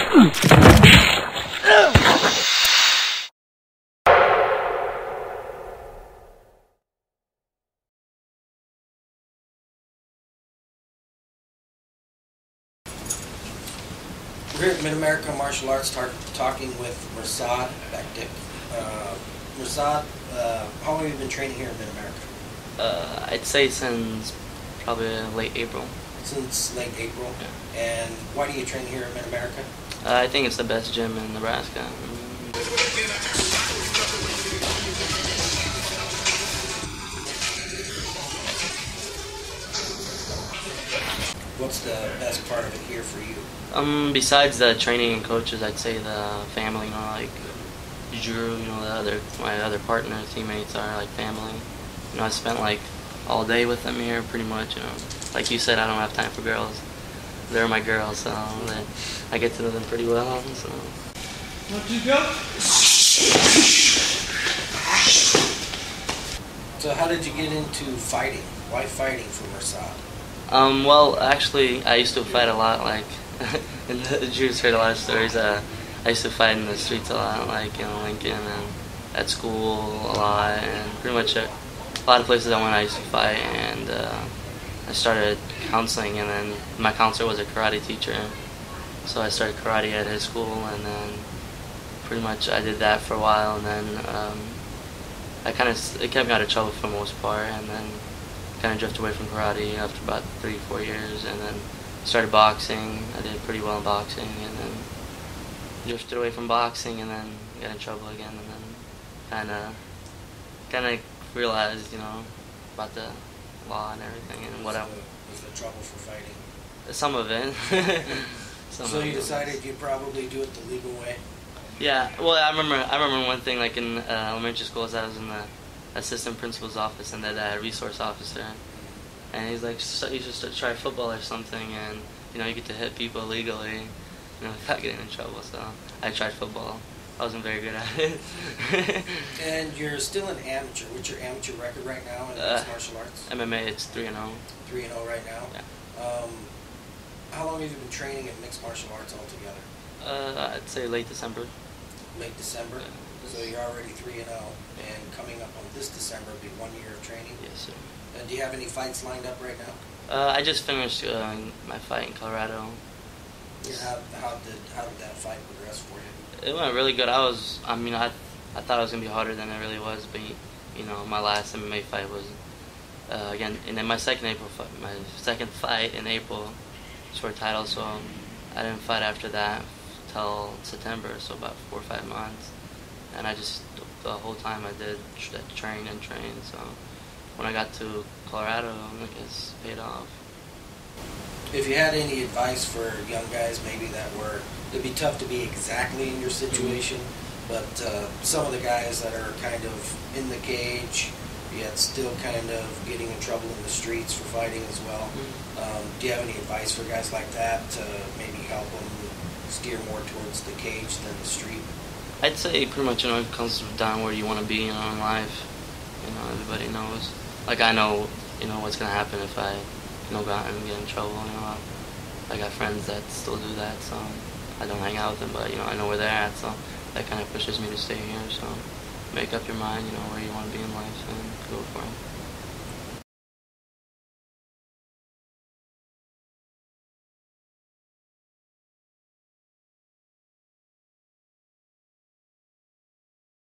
We're here at Mid-America Martial Arts talking with Mirsad Mirsad, how long have you been training here in Mid-America? I'd say since probably late April. Since late April? Yeah. And why do you train here in Mid-America? I think it's the best gym in Nebraska. What's the best part of it here for you? Besides the training and coaches, I'd say the family. You know, like Drew. You know, my other partner, teammates are like family. You know, I spent like all day with them here, pretty much. You know, like you said, I don't have time for girls. They're my girls, so I get to know them pretty well. So. Let you go. So how did you get into fighting? Why fighting for Mirsad? Well, actually, I used to fight a lot. Like, and Drew's heard a lot of stories. I used to fight in the streets a lot, like in Lincoln and at school a lot, and pretty much a lot of places I went I used to fight. And I started counseling, and then my counselor was a karate teacher, so I started karate at his school, and then pretty much I did that for a while, and then it kept me out of trouble for the most part, and then kind of drifted away from karate after about 3-4 years, and then started boxing. I did pretty well in boxing, and then drifted away from boxing, and then got in trouble again, and then kind of realized, you know, about the law and everything, and what was the trouble for fighting? Some of it. So you decided you'd probably do it the legal way? Yeah. Well, I remember one thing, like in elementary school, as I was in the assistant principal's office, and that resource officer, and he's like, you should try football or something, and you know, you get to hit people legally, you know, without getting in trouble. So I tried football. I wasn't very good at it. And you're still an amateur. What's your amateur record right now in mixed martial arts? MMA, it's 3-0. 3-0 right now? Yeah. How long have you been training in mixed martial arts altogether? I'd say late December. Late December? Yeah. So you're already 3-0, and coming up on this December will be 1 year of training? Yes, sir. And do you have any fights lined up right now? I just finished my fight in Colorado. How did that fight progress for you? It went really good. I thought it was gonna be harder than it really was, but you know, my last MMA fight was again, and then my second fight in April was for a title. So I didn't fight after that till September, so about 4 or 5 months. And I just the whole time I did train. So when I got to Colorado, I guess paid off. If you had any advice for young guys, maybe it'd be tough to be exactly in your situation, but some of the guys that are kind of in the cage, yet still kind of getting in trouble in the streets for fighting as well. Do you have any advice for guys like that to maybe help them steer more towards the cage than the street? I'd say pretty much, you know, it comes down where you want to be, you know, in life. You know, everybody knows. Like, I know, you know, what's going to happen if I, you know, go out and get in trouble. You know, I got friends that still do that, so I don't hang out with them, but, you know, I know where they're at, so that kind of pushes me to stay here. So make up your mind, you know, where you want to be in life and go for it.